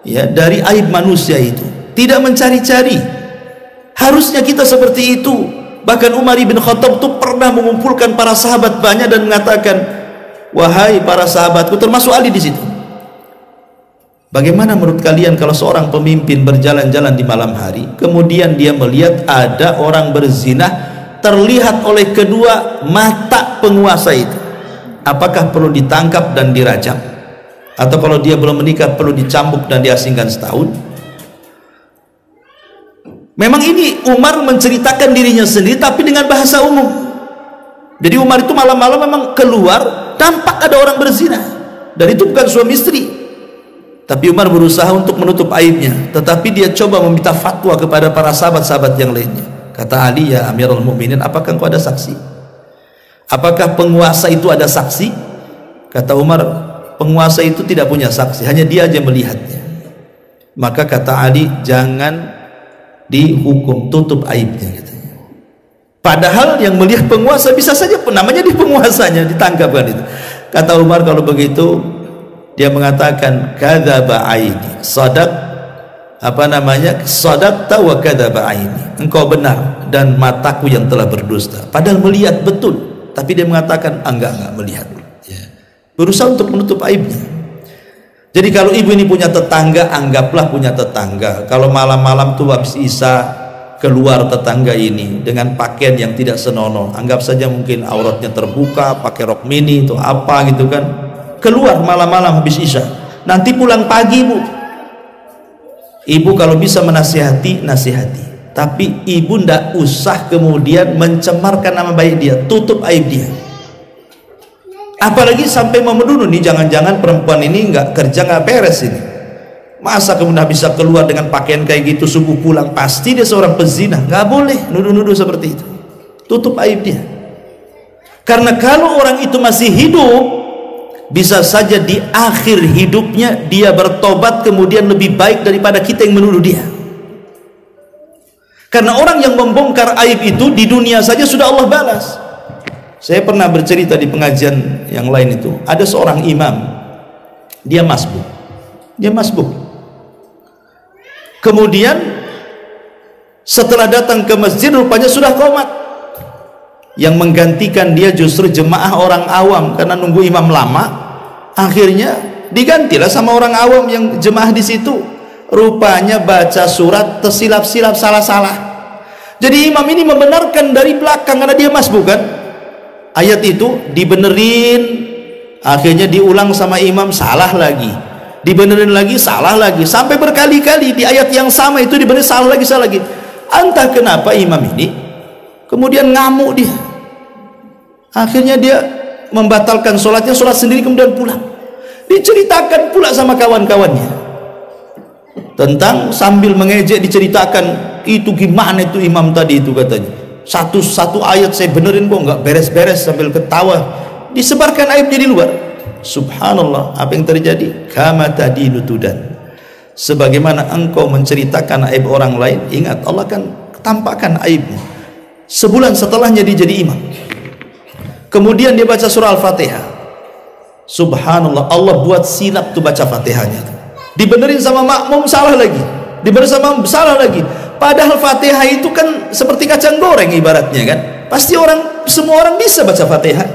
ya dari aib manusia itu. tidak mencari-cari. Harusnya kita seperti itu. Bahkan Umar bin Khattab itu pernah mengumpulkan para sahabat banyak dan mengatakan, wahai para sahabatku, termasuk Ali di situ, bagaimana menurut kalian kalau seorang pemimpin berjalan-jalan di malam hari, kemudian dia melihat ada orang berzina terlihat oleh kedua mata penguasa itu? Apakah perlu ditangkap dan dirajam? Atau kalau dia belum menikah perlu dicambuk dan diasingkan setahun? Memang ini Umar menceritakan dirinya sendiri tapi dengan bahasa umum. Jadi Umar itu malam-malam memang keluar, tampak ada orang berzina, dan itu bukan suami istri. Tapi Umar berusaha untuk menutup aibnya, tetapi dia coba meminta fatwa kepada para sahabat-sahabat yang lainnya. Kata Ali, ya Amirul Mukminin, apakah engkau ada saksi? Apakah penguasa itu ada saksi? Kata Umar, penguasa itu tidak punya saksi, hanya dia aja melihatnya. Maka kata Ali, jangan dihukum, tutup aibnya katanya. Padahal yang melihat penguasa bisa saja namanya di penguasanya ditangkap kan itu. Kata Umar, kalau begitu dia mengatakan kadzaba aini, sadaqta wa kadzaba aini, engkau benar dan mataku yang telah berdusta. Padahal melihat betul, tapi dia mengatakan enggak melihat ya. Berusaha untuk menutup aibnya. Jadi kalau ibu ini punya tetangga, anggaplah punya tetangga. Kalau malam-malam tuh habis isya keluar tetangga ini dengan pakaian yang tidak senonoh, anggap saja mungkin auratnya terbuka, pakai rok mini itu apa gitu kan, keluar malam-malam habis isya, nanti pulang pagi bu, ibu kalau bisa menasihati, nasihati, tapi ibu ndak usah kemudian mencemarkan nama baik dia, tutup aib dia. Apalagi sampai memenuhi nih, jangan-jangan perempuan ini nggak kerja, nggak beres ini, masa kemudian bisa keluar dengan pakaian kayak gitu, subuh pulang pasti dia seorang pezina. Nggak boleh nuduh-nuduh seperti itu, tutup aib dia. Karena kalau orang itu masih hidup, bisa saja di akhir hidupnya dia bertobat kemudian lebih baik daripada kita yang menuduh dia. Karena orang yang membongkar aib itu di dunia saja sudah Allah balas. Saya pernah bercerita di pengajian yang lain itu, ada seorang imam, dia masbuk. Kemudian setelah datang ke masjid rupanya sudah qomat. Yang menggantikan dia justru jemaah orang awam, karena nunggu imam lama, akhirnya digantilah sama orang awam yang jemaah di situ. Rupanya baca surat tersilap-silap, salah-salah. Jadi imam ini membenarkan dari belakang karena dia masbuk kan. Ayat itu dibenerin, akhirnya diulang sama imam, salah lagi, dibenerin lagi, salah lagi, sampai berkali-kali di ayat yang sama itu dibenerin, salah lagi. Entah kenapa imam ini kemudian ngamuk dia, akhirnya dia membatalkan sholatnya, sholat sendiri kemudian pulang. Diceritakan pula sama kawan-kawannya tentang, sambil mengejek diceritakan, itu gimana itu imam tadi itu katanya, satu ayat saya benerin kok nggak beres-beres, sambil ketawa, disebarkan aibnya di luar. Subhanallah, apa yang terjadi? Kama tadinu tudan, sebagaimana engkau menceritakan aib orang lain, ingat Allah akan tampakkan aibmu. Sebulan setelahnya dia jadi imam, kemudian dia baca surah Al-Fatihah. Subhanallah, Allah buat silap tuh baca Fatihahnya, dibenerin sama makmum, salah lagi, dibenerin sama salah lagi. Padahal Fatihah itu kan seperti kacang goreng ibaratnya kan, pasti semua orang bisa baca Fatihah.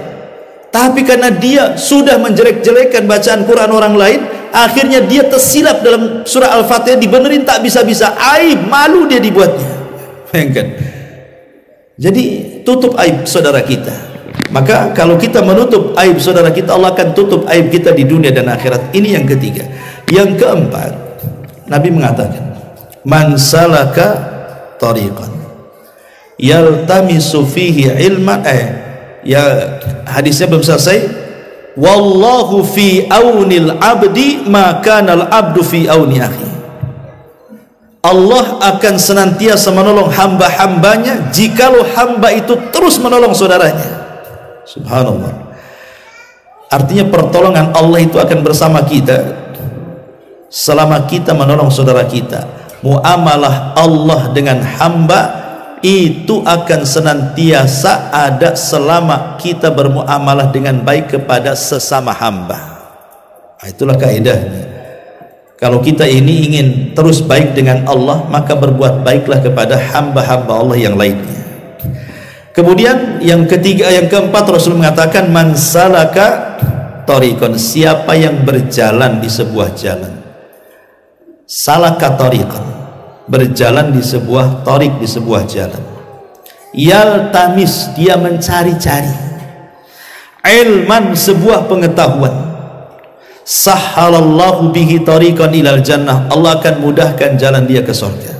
Tapi karena dia sudah menjelek-jelekan bacaan Quran orang lain, akhirnya dia tersilap dalam surah Al-Fatihah, dibenerin tak bisa-bisa, aib, malu dia dibuatnya. Bayangkan. Jadi tutup aib saudara kita. Maka kalau kita menutup aib saudara kita, Allah akan tutup aib kita di dunia dan akhirat. Ini yang ketiga. Yang keempat, Nabi mengatakan, man salaka tariqan yaltamisu fihi ilman, ya hadisnya belum selesai, wallahu fi aunil abdi ma kana al abdu fi auni akhi. Allah akan senantiasa menolong hamba-hambanya jikalau hamba itu terus menolong saudaranya. Subhanallah, artinya pertolongan Allah itu akan bersama kita selama kita menolong saudara kita. Muamalah Allah dengan hamba itu akan senantiasa ada selama kita bermuamalah dengan baik kepada sesama hamba. Nah, itulah kaidahnya. Kalau kita ini ingin terus baik dengan Allah, maka berbuat baiklah kepada hamba-hamba Allah yang lainnya. Kemudian yang ketiga, yang keempat, Rasul mengatakan man salaka tariqan, siapa yang berjalan di sebuah jalan. Salaka tariqan, berjalan di sebuah tariq, di sebuah jalan. Yaltamis, dia mencari-cari. Ilman, sebuah pengetahuan. Sahhalallahu bihi tariqan ilal jannah, Allah akan mudahkan jalan dia ke surga.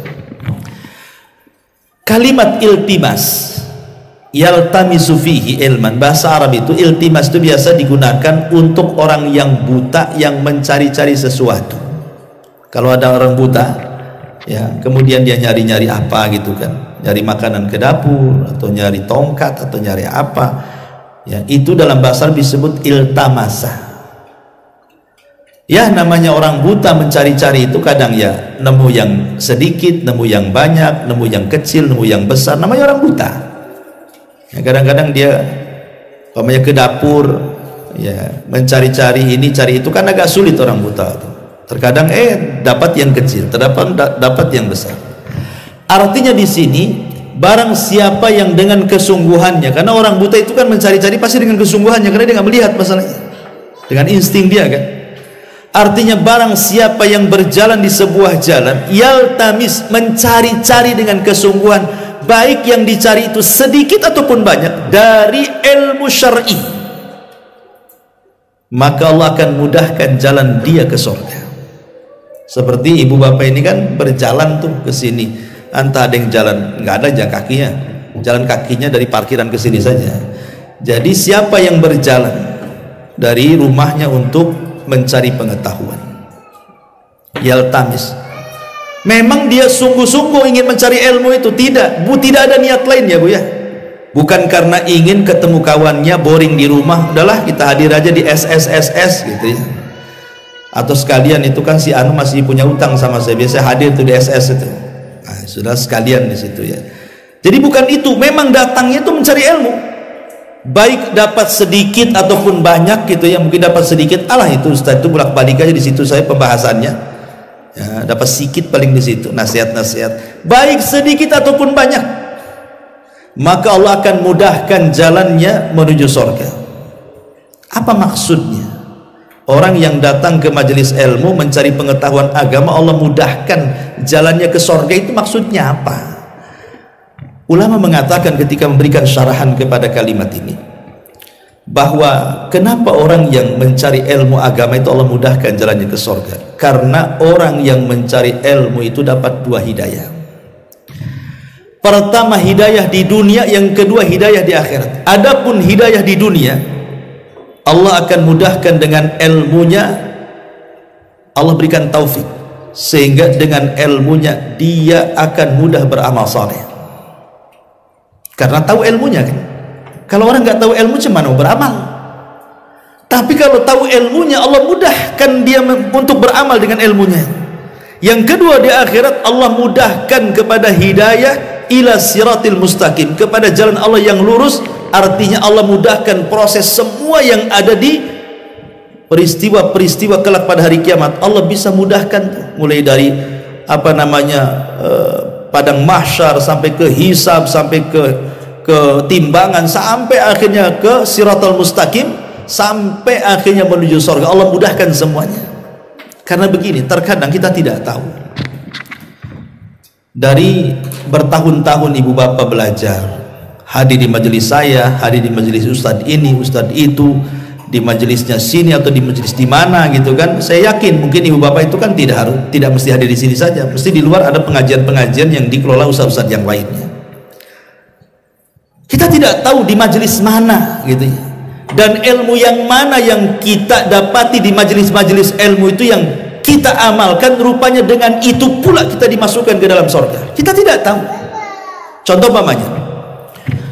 Kalimat iltimas, yaltamisu fihi ilman, bahasa Arab itu iltimas itu biasa digunakan untuk orang yang buta yang mencari-cari sesuatu. Kalau ada orang buta ya, kemudian dia nyari-nyari apa gitu kan, nyari makanan ke dapur atau nyari tongkat atau nyari apa ya, itu dalam bahasa Arab disebut iltamasa. Ya, namanya orang buta mencari-cari itu kadang ya nemu yang sedikit, nemu yang banyak, nemu yang kecil, nemu yang besar, namanya orang buta ya. Kadang-kadang dia umpamanya ke dapur ya, mencari-cari ini cari itu, kan agak sulit orang buta itu. Terkadang dapat yang kecil, dapat yang besar. Artinya di sini barang siapa yang dengan kesungguhannya, karena orang buta itu kan mencari-cari pasti dengan kesungguhannya, karena dia nggak melihat masalahnya, dengan insting dia kan. Artinya barang siapa yang berjalan di sebuah jalan, yaltamis, mencari-cari dengan kesungguhan, baik yang dicari itu sedikit ataupun banyak dari ilmu syar'i, maka Allah akan mudahkan jalan dia ke surga. Seperti ibu bapak ini kan berjalan tuh ke sini, entah ada yang jalan, nggak ada jalan kakinya, jalan kakinya dari parkiran ke sini saja. Jadi siapa yang berjalan dari rumahnya untuk mencari pengetahuan, yaltamis, memang dia sungguh-sungguh ingin mencari ilmu itu, tidak ada niat lain ya Bu ya, bukan karena ingin ketemu kawannya boring di rumah, udahlah kita hadir aja di SSSS gitu ya, atau sekalian itu kan si Anu masih punya utang sama saya, biasa hadir tuh di SS itu, nah, sudah sekalian di situ ya. Jadi bukan itu, memang datangnya itu mencari ilmu, baik dapat sedikit ataupun banyak gitu ya. Mungkin dapat sedikit, alah itu Ustaz itu bolak-balik aja di situ saya pembahasannya ya, dapat sedikit paling di situ nasihat-nasihat, baik sedikit ataupun banyak, maka Allah akan mudahkan jalannya menuju surga. Apa maksudnya? Orang yang datang ke majelis ilmu mencari pengetahuan agama, Allah mudahkan jalannya ke surga, itu maksudnya apa? Ulama mengatakan ketika memberikan syarahan kepada kalimat ini, bahwa kenapa orang yang mencari ilmu agama itu Allah mudahkan jalannya ke surga, karena orang yang mencari ilmu itu dapat dua hidayah. Pertama hidayah di dunia, yang kedua hidayah di akhirat. Adapun hidayah di dunia, Allah akan mudahkan dengan ilmunya, Allah berikan taufik sehingga dengan ilmunya dia akan mudah beramal saleh. Karena tahu ilmunya kan. Kalau orang nggak tahu ilmu, cuman mau beramal. Tapi kalau tahu ilmunya, Allah mudahkan dia untuk beramal dengan ilmunya. Yang kedua di akhirat, Allah mudahkan kepada hidayah ila siratil mustaqim, kepada jalan Allah yang lurus. Artinya Allah mudahkan proses semua yang ada di peristiwa-peristiwa kelak pada hari kiamat. Allah bisa mudahkan mulai dari padang mahsyar sampai ke hisab, sampai ke timbangan, sampai akhirnya ke siratal mustaqim, sampai akhirnya menuju surga. Allah mudahkan semuanya. Karena begini, terkadang kita tidak tahu, dari bertahun-tahun ibu bapak belajar, hadir di majelis saya, hadir di majelis ustadz ini, ustadz itu, di majelisnya sini atau di majelis di mana gitu kan. Saya yakin mungkin ibu bapak itu kan tidak mesti hadir di sini saja, mesti di luar ada pengajian-pengajian yang dikelola ustaz-ustaz yang lainnya. Kita tidak tahu di majelis mana gitu ya, dan ilmu yang mana yang kita dapati di majelis-majelis ilmu itu yang kita amalkan, rupanya dengan itu pula kita dimasukkan ke dalam surga. Kita tidak tahu. Contoh umpamanya,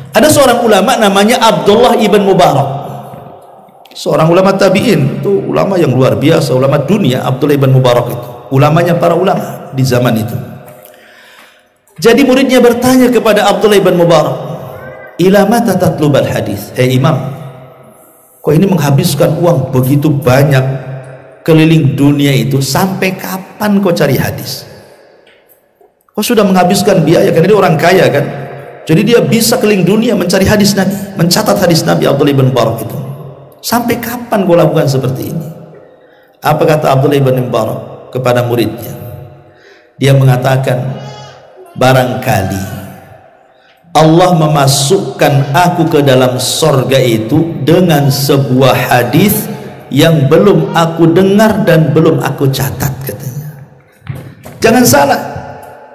ada seorang ulama namanya Abdullah ibn Mubarak, seorang ulama tabi'in, itu ulama yang luar biasa, ulama dunia. Abdullah ibn Mubarak itu ulamanya para ulama di zaman itu. Jadi muridnya bertanya kepada Abdullah ibn Mubarak, ila mata tatlubal hadis, imam, kok ini menghabiskan uang begitu banyak keliling dunia itu, sampai kapan kau cari hadis? Kau sudah menghabiskan biaya, karena dia orang kaya kan, jadi dia bisa keliling dunia mencari hadis Nabi, mencatat hadis Nabi. Abdullah bin Mubarak itu, sampai kapan kau lakukan seperti ini? Apa kata Abdullah bin Mubarak kepada muridnya? Dia mengatakan, barangkali Allah memasukkan aku ke dalam sorga itu dengan sebuah hadis yang belum aku dengar dan belum aku catat, katanya. Jangan salah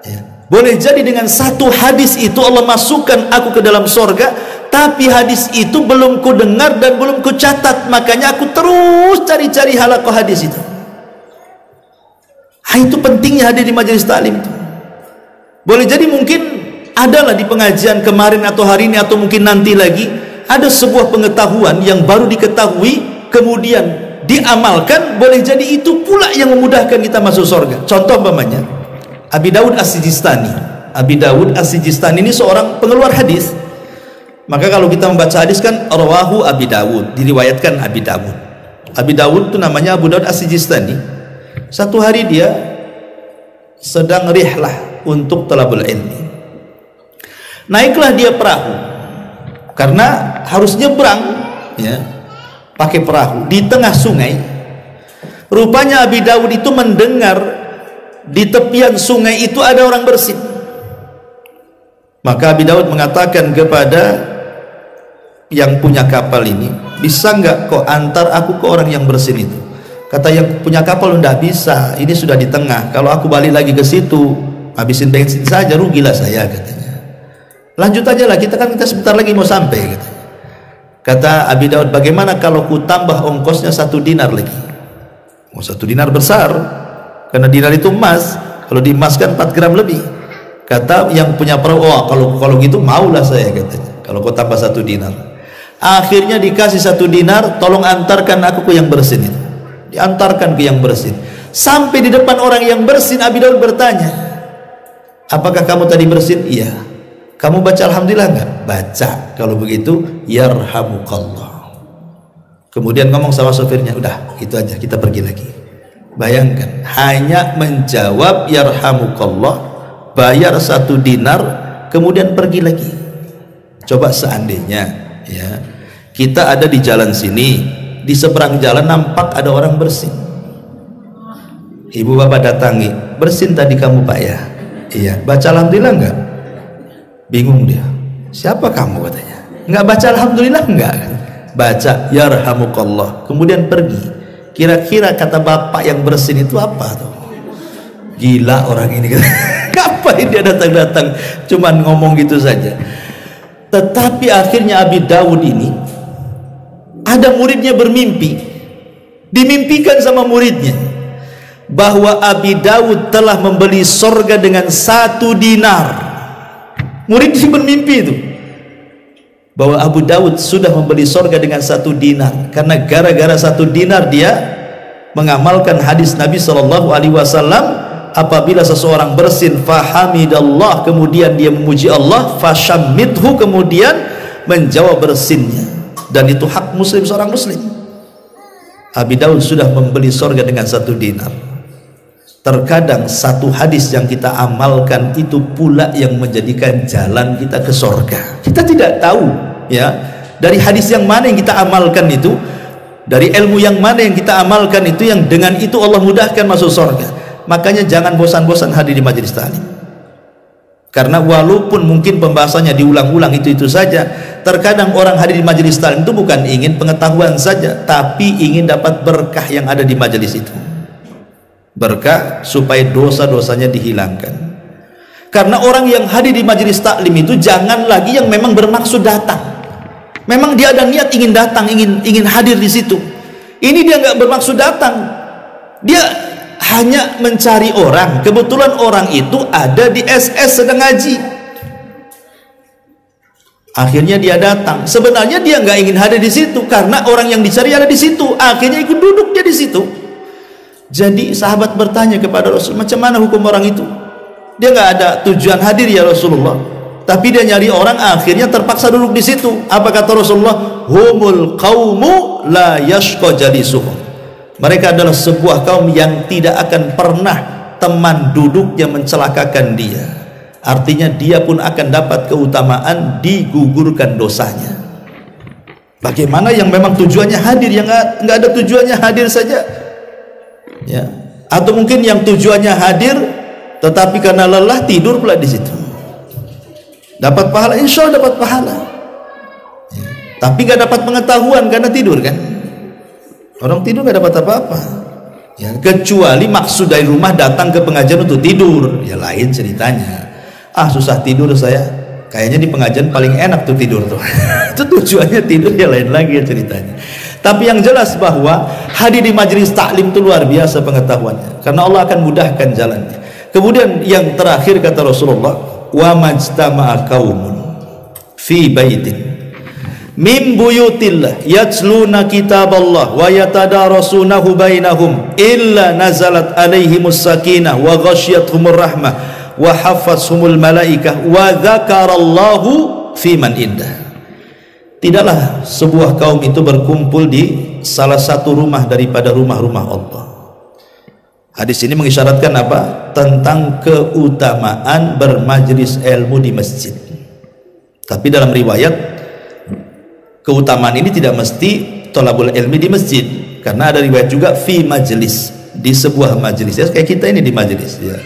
ya. Boleh jadi dengan satu hadis itu Allah masukkan aku ke dalam sorga, tapi hadis itu belum ku dengar dan belum ku catat, makanya aku terus cari-cari halaqah hadis itu. Itu pentingnya hadir di majelis taklim itu. Boleh jadi mungkin adalah di pengajian kemarin atau hari ini atau mungkin nanti lagi ada sebuah pengetahuan yang baru diketahui kemudian diamalkan, boleh jadi itu pula yang memudahkan kita masuk surga. Contoh umpamanya Abi Dawud As-Sijistani. Abi Dawud As-Sijistani ini seorang pengeluar hadis. Maka kalau kita membaca hadis kan rawahu Abi Dawud, diriwayatkan Abi Dawud. Abi Dawud itu namanya Abu Dawud As-Sijistani. Satu hari dia sedang rihlah untuk talabul ilmi. Naiklah dia perahu karena harus nyebrang ya, pakai perahu di tengah sungai. Rupanya Abi Dawud itu mendengar di tepian sungai itu ada orang bersin. Maka Abi Dawud mengatakan kepada yang punya kapal ini, bisa nggak kau antar aku ke orang yang bersin itu? Kata yang punya kapal, udah bisa, ini sudah di tengah, kalau aku balik lagi ke situ habisin bensin saja, rugilah saya, katanya. Lanjut aja lah, kita sebentar lagi mau sampai, katanya. Kata Abi Dawud, bagaimana kalau ku tambah ongkosnya 1 dinar lagi? Oh, 1 dinar besar, karena dinar itu emas, kalau diemaskan 4 gram lebih. Kata yang punya perahu, oh kalau gitu maulah saya, katanya, kalau kau tambah 1 dinar. Akhirnya dikasih 1 dinar, tolong antarkan aku ke yang bersin itu. Diantarkan ke yang bersin. Sampai di depan orang yang bersin, Abi Dawud bertanya, apakah kamu tadi bersin? Iya. Kamu baca alhamdulillah enggak? Baca. Kalau begitu yarhamukallah. Kemudian ngomong sama sopirnya, udah itu aja, kita pergi lagi. Bayangkan, hanya menjawab yarhamukallah, bayar 1 dinar, kemudian pergi lagi. Coba seandainya ya, kita ada di jalan sini, di seberang jalan nampak ada orang bersin. Ibu bapak datangi, bersin tadi kamu pak ya? Iya. Baca alhamdulillah enggak? Bingung dia, siapa kamu, katanya. Enggak baca alhamdulillah enggak? Baca yarhamukallah, kemudian pergi. Kira-kira kata bapak yang bersin itu apa tuh? Gila orang ini. Ngapain dia datang-datang cuman ngomong gitu saja? Tetapi akhirnya Abi Dawud ini, ada muridnya bermimpi, dimimpikan sama muridnya bahwa Abi Dawud telah membeli sorga dengan 1 dinar. Murid ini bermimpi itu bahwa Abu Dawud sudah membeli sorga dengan 1 dinar, karena gara-gara 1 dinar dia mengamalkan hadis Nabi SAW. Apabila seseorang bersin fahamidallah, kemudian dia memuji Allah, fashammithu, kemudian menjawab bersinnya. Dan itu hak muslim, seorang muslim. Abi Dawud sudah membeli sorga dengan 1 dinar. Terkadang satu hadis yang kita amalkan itu pula yang menjadikan jalan kita ke sorga. Kita tidak tahu ya, dari hadis yang mana yang kita amalkan itu, dari ilmu yang mana yang kita amalkan itu, yang dengan itu Allah mudahkan masuk sorga. Makanya jangan bosan-bosan hadir di majelis taklim. Karena walaupun mungkin pembahasannya diulang-ulang itu saja, terkadang orang hadir di majelis taklim itu bukan ingin pengetahuan saja, tapi ingin dapat berkah yang ada di majelis itu. Berkah supaya dosa-dosanya dihilangkan. Karena orang yang hadir di majelis taklim itu jangan lagi yang memang bermaksud datang. Memang dia ada niat ingin datang, ingin hadir di situ. Ini dia nggak bermaksud datang. Dia hanya mencari orang. Kebetulan orang itu ada di SS sedang ngaji. Akhirnya dia datang. Sebenarnya dia nggak ingin hadir di situ, karena orang yang dicari ada di situ. Akhirnya ikut duduk dia di situ. Jadi sahabat bertanya kepada Rasul, macam mana hukum orang itu? Dia nggak ada tujuan hadir ya Rasulullah, tapi dia nyari orang, akhirnya terpaksa duduk di situ. Apa kata Rasulullah? Humul qaumu la yashqa jalisuhum. Mereka adalah sebuah kaum yang tidak akan pernah teman duduknya mencelakakan dia. Artinya dia pun akan dapat keutamaan, digugurkan dosanya. Bagaimana yang memang tujuannya hadir, yang nggak ada tujuannya hadir saja, ya. Atau mungkin yang tujuannya hadir tetapi karena lelah tidur pula di situ. Dapat pahala, insya Allah dapat pahala, ya. Tapi nggak dapat pengetahuan karena tidur kan. Orang tidur nggak dapat apa-apa, ya. Kecuali maksud dari rumah datang ke pengajian untuk tidur, ya lain ceritanya. Susah tidur saya, kayaknya di pengajian paling enak tuh tidur tuh. Itu tujuannya tidur, ya lain lagi ya ceritanya. Tapi yang jelas bahwa hadir di majelis taklim itu luar biasa pengetahuannya, karena Allah akan mudahkan jalannya. Kemudian yang terakhir kata Rasulullah, wa majtama'a qaumun fi baitin min buyutillah yatluna kitaballah wa yatadarasunahu bainahum illa nazalat alaihimus sakinah wa ghasyiyatuhumur rahmah wa hafathumul malaikah wa dzakarallahu fi man indah. Tidaklah sebuah kaum itu berkumpul di salah satu rumah daripada rumah-rumah Allah. Hadis ini mengisyaratkan apa? Tentang keutamaan bermajlis ilmu di masjid. Tapi dalam riwayat, keutamaan ini tidak mesti thalabul ilmi di masjid, karena ada riwayat juga fi majlis, di sebuah majlis, ya kayak kita ini di majlis, ya.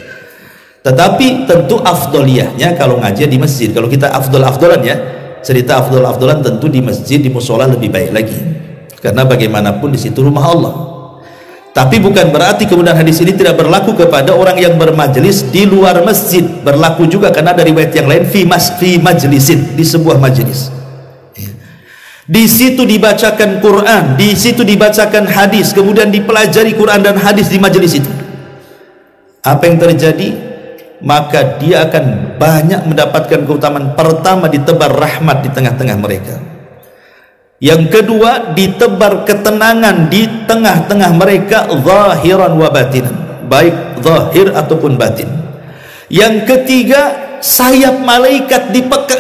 Tetapi tentu afdoliyahnya kalau ngaji di masjid. Kalau kita afdol-afdolan, ya, cerita afdol-afdolan tentu di masjid, di musola lebih baik lagi, karena bagaimanapun di situ rumah Allah. Tapi bukan berarti kemudian hadis ini tidak berlaku kepada orang yang bermajlis di luar masjid. Berlaku juga, karena ada riwayat yang lain fi majlisin, di sebuah majlis. Di situ dibacakan Quran, di situ dibacakan hadis, kemudian dipelajari Quran dan hadis di majelis itu. Apa yang terjadi? Maka dia akan banyak mendapatkan keutamaan. Pertama, ditebar rahmat di tengah-tengah mereka. Yang kedua, ditebar ketenangan di tengah-tengah mereka, zahiran wa batinan, baik zahir ataupun batin. Yang ketiga, sayap malaikat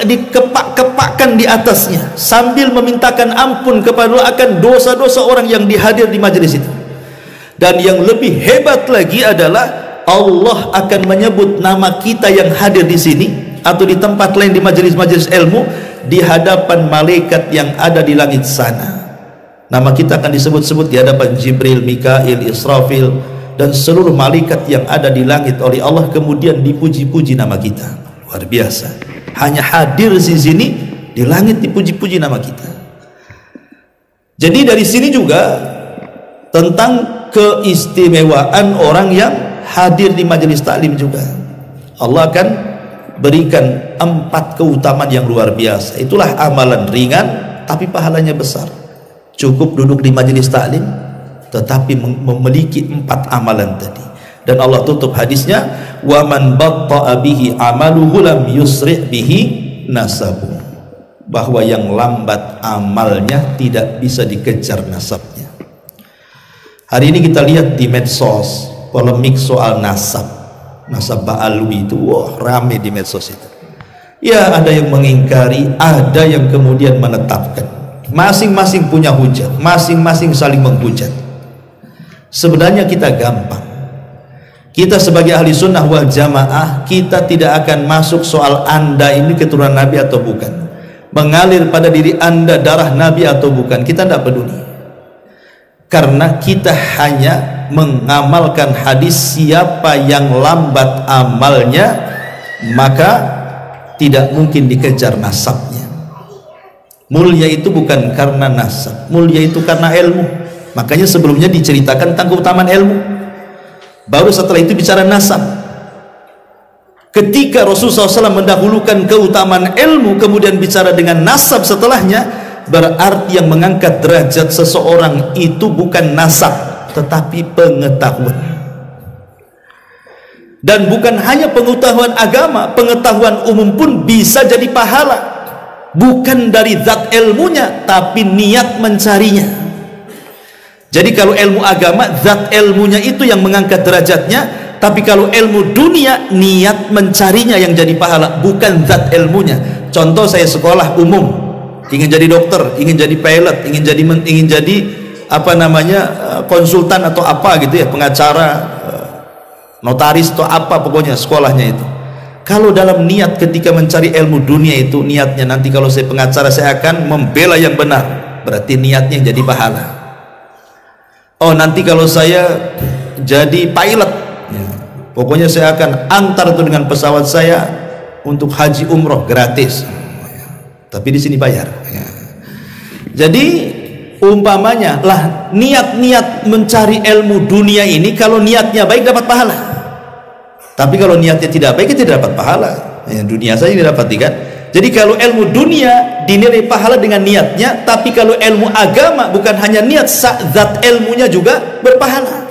dikepak-kepakkan di atasnya sambil memintakan ampun kepada Allah akan dosa-dosa orang yang dihadir di majelis itu. Dan yang lebih hebat lagi adalah Allah akan menyebut nama kita yang hadir di sini atau di tempat lain di majelis-majelis ilmu di hadapan malaikat yang ada di langit sana. Nama kita akan disebut-sebut di hadapan Jibril, Mikail, Israfil dan seluruh malaikat yang ada di langit oleh Allah, kemudian dipuji-puji nama kita. Luar biasa. Hanya hadir di sini di langit dipuji-puji nama kita. Jadi dari sini juga tentang keistimewaan orang yang hadir di majelis taklim juga. Allah akan berikan 4 keutamaan yang luar biasa. Itulah amalan ringan tapi pahalanya besar. Cukup duduk di majelis taklim tetapi memiliki 4 amalan tadi. Dan Allah tutup hadisnya, wa man batta'a bihi amaluhu lam yusri' bihi nasabu. Bahwa yang lambat amalnya tidak bisa dikejar nasabnya. Hari ini kita lihat di medsos polemik soal nasab Ba'alwi itu, wah rame di medsos itu. Ya, ada yang mengingkari, ada yang kemudian menetapkan. Masing-masing punya hujah, masing-masing saling menghujat. Sebenarnya kita gampang. Kita sebagai ahli sunnah wal jamaah, kita tidak akan masuk soal anda ini keturunan Nabi atau bukan, mengalir pada diri anda darah Nabi atau bukan, kita tidak peduli. Karena kita hanya mengamalkan hadis, siapa yang lambat amalnya maka tidak mungkin dikejar nasabnya. Mulia itu bukan karena nasab, mulia itu karena ilmu. Makanya sebelumnya diceritakan tentang keutamaan ilmu, baru setelah itu bicara nasab. Ketika Rasulullah SAW mendahulukan keutamaan ilmu kemudian bicara dengan nasab setelahnya, berarti yang mengangkat derajat seseorang itu bukan nasab tetapi pengetahuan. Dan bukan hanya pengetahuan agama, pengetahuan umum pun bisa jadi pahala. Bukan dari zat ilmunya tapi niat mencarinya. Jadi kalau ilmu agama, zat ilmunya itu yang mengangkat derajatnya, tapi kalau ilmu dunia, niat mencarinya yang jadi pahala, bukan zat ilmunya. Contoh, saya sekolah umum, ingin jadi dokter, ingin jadi pilot, ingin jadi apa namanya konsultan atau apa gitu ya, pengacara, notaris atau apa pokoknya sekolahnya itu. Kalau dalam niat ketika mencari ilmu dunia itu niatnya nanti kalau saya pengacara saya akan membela yang benar, berarti niatnya jadi pahala. Oh nanti kalau saya jadi pilot ya, pokoknya saya akan antar itu dengan pesawat saya untuk haji umroh gratis, tapi di sini bayar ya. Jadi umpamanya lah niat-niat mencari ilmu dunia ini kalau niatnya baik dapat pahala, tapi kalau niatnya tidak baik tidak dapat pahala ya, dunia saja didapat kan. Jadi kalau ilmu dunia dinilai pahala dengan niatnya, tapi kalau ilmu agama bukan hanya niat, zat ilmunya juga berpahala.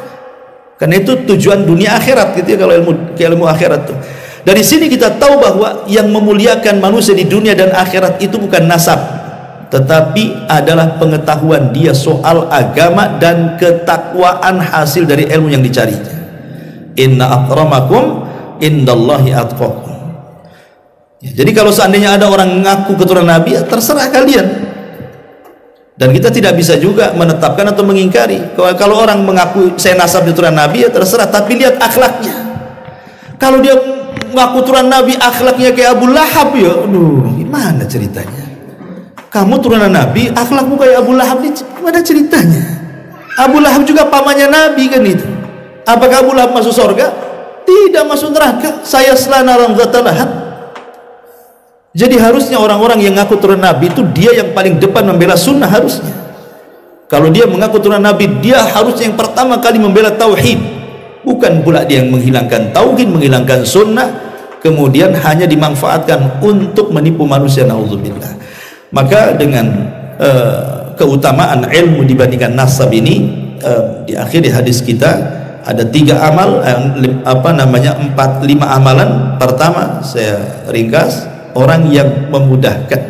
Karena itu tujuan dunia akhirat gitu ya, kalau ilmu akhirat tuh. Dari sini kita tahu bahwa yang memuliakan manusia di dunia dan akhirat itu bukan nasab, tetapi adalah pengetahuan dia soal agama dan ketakwaan hasil dari ilmu yang dicarinya. Inna akramakum indallahi atqakum. Ya, jadi kalau seandainya ada orang mengaku keturunan Nabi, ya terserah kalian. Dan kita tidak bisa juga menetapkan atau mengingkari. Kalau orang mengaku saya nasab keturunan Nabi, ya terserah. Tapi lihat akhlaknya. Kalau dia mengaku keturunan Nabi, akhlaknya kayak Abu Lahab, ya, aduh, gimana ceritanya? Kamu turunan Nabi, akhlakmu kayak Abu Lahab, gimana ceritanya? Abu Lahab juga pamannya Nabi kan itu. Apakah Abu Lahab masuk surga? Tidak masuk neraka. Saya selana ramzatalahat. Jadi harusnya orang-orang yang ngaku turunan Nabi itu dia yang paling depan membela sunnah harusnya. Kalau dia mengaku turunan Nabi, dia harusnya yang pertama kali membela tauhid, bukan pula dia yang menghilangkan tauhid, menghilangkan sunnah, kemudian hanya dimanfaatkan untuk menipu manusia. Nauzubillah. Maka dengan keutamaan ilmu dibandingkan nasab ini, di akhir hadis kita ada 3 amal, 5 amalan. Pertama saya ringkas, orang yang memudahkan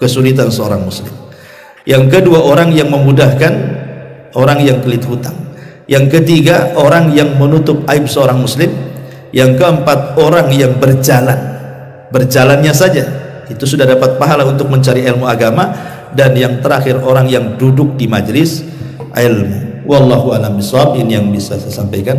kesulitan seorang muslim. Yang kedua, orang yang memudahkan orang yang pelit hutang. Yang ketiga, orang yang menutup aib seorang muslim. Yang keempat, orang yang berjalannya saja itu sudah dapat pahala untuk mencari ilmu agama. Dan yang terakhir, orang yang duduk di majelis ilmu. Wallahu a'lam bishawab. Ini yang bisa saya sampaikan.